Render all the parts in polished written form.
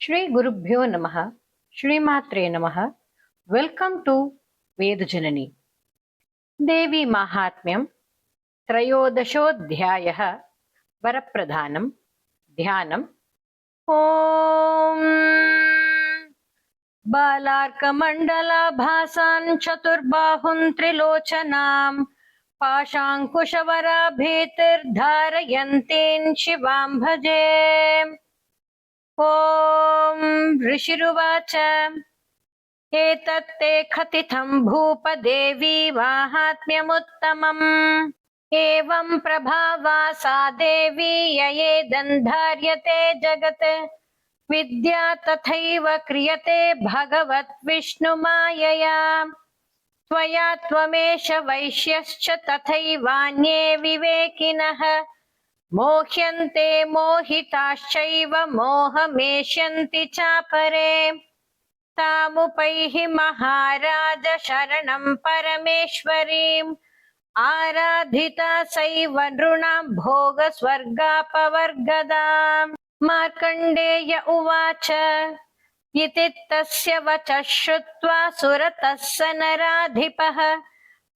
ಶ್ರೀ ಗುರುಭ್ಯೋ ನಮಃ. ಶ್ರೀಮಾತ್ರೇ ನಮಃ. Welcome to Vedajanani. ದೇವಿ ಮಾಹಾತ್ಮ್ಯಂ ತ್ರಯೋದಶೋಧ್ಯಾಯಃ. ವರಪ್ರಧಾನಂ ಧ್ಯಾನಂ. ಓಂ ಬಾಲಾರ್ಕಮಂಡಲಾಭಾಸಾನ್ ಚತುರ್ಬಾಹುನ್ ತ್ರಿಲೋಚನಾಂ ಪಾಶಾಂಕುಶವರಾಭೇತಿರ್ಧಾರಯಂತೀನ್ ಶಿವಾಂ ಭಜೆ. ಓಂ ಋಷಿರುವಾಚ ಏತತ್ತೇ ಕಥಿತಂ ಭೂಪ ದೇವಿ ಮಾಹಾತ್ಮ್ಯಮುತ್ತಮಂ. ಏವಂ ಪ್ರಭಾವಾ ಸಾ ದೇವಿ ಯಯೇದಂಧಾರ್ಯತೆ ಜಗತ್. ವಿದ್ಯಾ ತಥೈವ ಕ್ರಿಯತೆ ಭಗವತ್ ವಿಷ್ಣು ಮಾಯಯಾ. ತ್ವಯಾ ತ್ವಮೇಷ ವೈಶ್ಯಶ್ಚ ತಥೈವಾನ್ಯೇ ವಿವೇಕಿನಃ. ಮೋಹ್ಯಂತೆ ಮೋಹಿತಾಶ್ಚೈವ ಮೋಹಮೇಷ್ಯಂತಿ ಚಾಪರೇ. ತಾಮುಪೈಹಿ ಮಹಾರಾಜ ಶರಣಂ ಪರಮೇಶ್ವರೀಂ. ಆರಾಧಿತಾ ಸೈವ ನೃಣಾಂ ಭೋಗ ಸ್ವರ್ಗಾಪವರ್ಗದಾಂ. ಮಾರ್ಕಂಡೇಯ ಉವಾಚ ಇತಿ ತಸ್ಯ ವಚಃ ಶ್ರುತ್ವಾ ಸುರತಃ ಸ ನರಾಧಿಪಃ.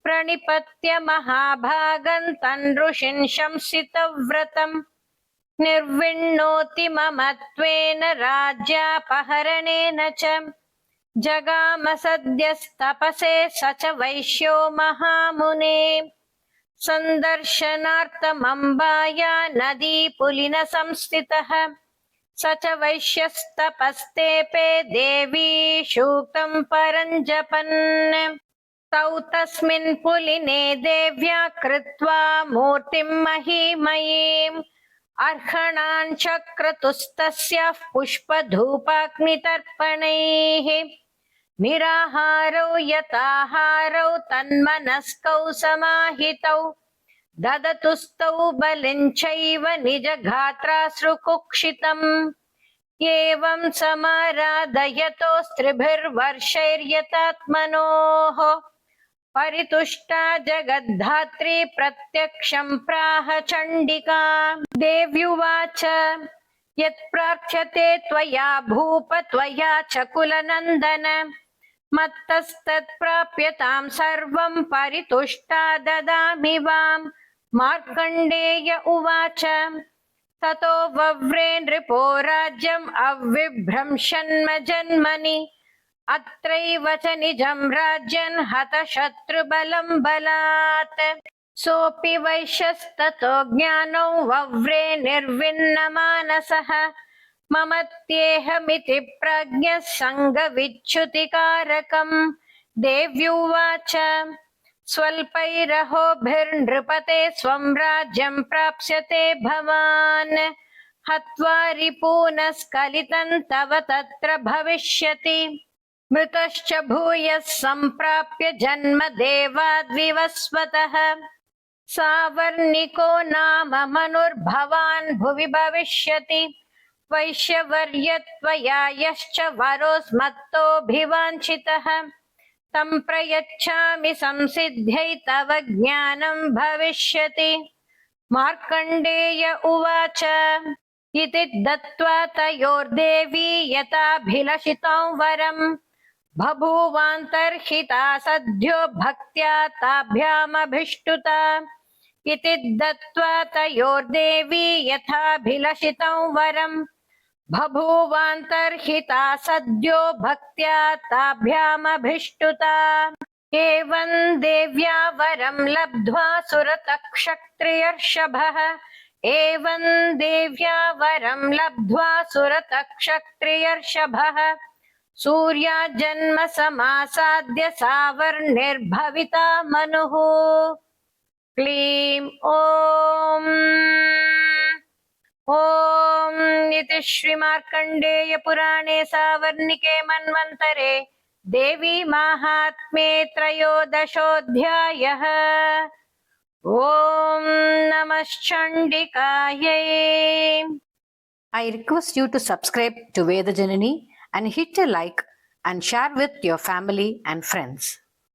ಪ್ರಣಿಪತ್ಯ ಮಹಾಭಾಗಂ ತನ್ ಋಷಿನ್ ಶಂಸಿತವ್ರತಂ. ನಿರ್ವಿಣ್ಣೋತಿ ಮಮತ್ವೇನ ರಾಜ್ಯಾಪಹರಣೇನ ಚ. ಜಗಾಮ ಸದ್ಯಸ್ತಪಸೇ ಸ ಚ ವೈಶ್ಯೋ ಮಹಾಮುನೇ. ಸಂದರ್ಶನಾರ್ಥಮಂಬಾಯಾ ನದೀ ಪುಲಿನ ಸಂಸ್ಥಿತಃ. ಸ ಚ ವೈಶ್ಯಸ್ತಪಸ್ತೇಪೇ ದೇವೀ ಸೂಕ್ತಂ ಪರಂಜಪನ್. ತೌ ತಸ್ಮಿನ್ ಪುಲಿನೆ ದೇವ್ಯಾ ಕೃತ್ವಾ ಮೂರ್ತಿಂ ಮಹೀಮಯೀಂ. ಅರ್ಹಣಾನ್ ಚಕ್ರತುಸ್ತಸ್ಯಾಃ ಪುಷ್ಪಧೂಪಾಗ್ನಿತರ್ಪಣೈಃ. ನಿರಾಹಾರೌ ಯತಾಹಾರೌ ತನ್ಮನಸ್ಕೌ ಸಮಾಹಿತೌ. ದದತುಸ್ತೌ ಬಲಿಂಚೈವ ನಿಜಘಾತ್ರಾಶ್ರುಕುಕ್ಷಿತಂ. ಏವಂ ಸಮಾರಾಧಯತೋ ಸ್ತ್ರಿಭಿರ್ವರ್ಷೈರ್ಯತಾತ್ಮನೋಃ. ಪರಿತುಷ್ಟಾ ಜಗದ್ಧಾತ್ರಿ ಪ್ರತ್ಯಕ್ಷಂ ಪ್ರಾಹ ಚಂಡಿಕಾ. ದೇವ್ಯುವಾಚ ಯತ್ಪ್ರಾರ್ಥ್ಯತೆ ತ್ವಯಾ ಭೂಪ ತ್ವಯಾ ಚ ಕುಲನಂದನ. ಮತ್ತಸ್ತತ್ಪ್ರಾಪ್ಯತಾಂ ಸರ್ವಂ ಪರಿತುಷ್ಟಾ ದದಾಮಿ ವಾಂ. ಮಾರ್ಕಂಡೇಯ ಉವಾಚ ತತೋ ವವ್ರೇ ನೃಪೋ ರಾಜ್ಯಂ ಅವ್ವಿಭ್ರಂಶನ್ಮ ಜನ್ಮನಿ. ಅತ್ರೈವ ಚ ನಿಜಂ ರಾಜ್ಯನ್ ಹತಶತ್ರುಬಲಂ ಬಲಾತ್. ಸೋಪಿ ವೈಶ್ಯಸ್ತತೋ ಜ್ಞಾನೌ ವವ್ರೇ ನಿರ್ವಿನ್ನಮಾನಸಃ. ಮಮತ್ಯೇಹಮಿತಿ ಪ್ರಜ್ಞಃ ಸಂಗವಿಚ್ಯುತಿಕಾರಕಂ. ದೇವ್ಯುವಾಚ ಸ್ವಲ್ಪೈರಹೋಭಿರ್ನೃಪತೆ ಸ್ವಂ ರಾಜ್ಯಂ ಪ್ರಾಪ್ಸ್ಯತೆ ಭವಾನ್. ಹತ್ವಾ ರಿಪೂನ ಸ್ಖಲಿತಂ ತವ ತತ್ರ ಭವಿಷ್ಯತಿ. ಮೃತಶ್ಚ ಭೂಯಃ ಸಂಪ್ರಾಪ್ಯ ಜನ್ಮ ದೇವಾದ್ವಿವಸ್ವತಃ. ಸಾವರ್ಣಿಕೋ ನಾಮ ಮನುರ್ಭವಾನ್ ಭುವಿ ಭವಿಷ್ಯತಿ. ವೈಶ್ಯವರ್ಯ ತ್ವಯಾ ಯಶ್ಚ ವರೋಸ್ಮತ್ತೋಭಿವಾಂಛಿತಃ. ತಂ ಪ್ರಯಚ್ಛಾಮಿ ಸಂಸಿದ್ಧೈ ತವ ಜ್ಞಾನಂ ಭವಿಷ್ಯತಿ. ಮಾರ್ಕಂಡೇಯ ಉವಾಚ ಇತಿ ದತ್ವಾ ತಯೋರ್ದೇವಿ ಯಥಾಭಿಲಷಿತಂ ವರಂ. ಬಭೂವಾಂತರ್ಹಿತಾ ಸದ್ಯೋ ಭಕ್ತ್ಯಾ ತಾಭ್ಯಾಮಭಿಷ್ಟುತಾ. ಇತಿ ದತ್ವಾ ತಯೋರ್ದೇವಿ ಯಥಾಭಿಲಷಿತಂ ವರಂ. ಬಭೂವಾಂತರ್ಹಿತಾ ಸದ್ಯೋ ಭಕ್ತ್ಯಾ ತಾಭ್ಯಾಮಭಿಷ್ಟುತಾ. ಏವಂ ದೇವ್ಯಾ ವರಂ ಲಬ್ಧ್ವಾ ಸುರತಃ ಕ್ಷತ್ರಿಯರ್ಷಭಃ. ಏವಂ ದೇವ್ಯಾ ವರಂ ಲಬ್ಧ್ವಾ ಸುರತಃ ಕ್ಷತ್ರಿಯರ್ಷಭಃ. ಸೂರ್ಯಾ ಜನ್ಮ ಸಮಾಸಾದ್ಯ ಸಾವರ್ಣಿರ್ಭವಿತಾ ಮನುಃ. ಕ್ಲೀಂ ಓಂ. ಓಂ ಇತಿ ಶ್ರೀ ಮಾರ್ಕಂಡೇಯ ಪುರಾಣೇ ಸಾವರ್ಣಿಕೆ ಮನ್ವಂತರೆ ದೇವಿ ಮಾಹಾತ್ಮ್ಯೆ ತ್ರಯೋದಶೋಧ್ಯಾಯಃ. ಓಂ ನಮಃ ಚಂಡಿಕಾಯೈ. I request you to subscribe to Veda Janani and hit a like and share with your family and friends.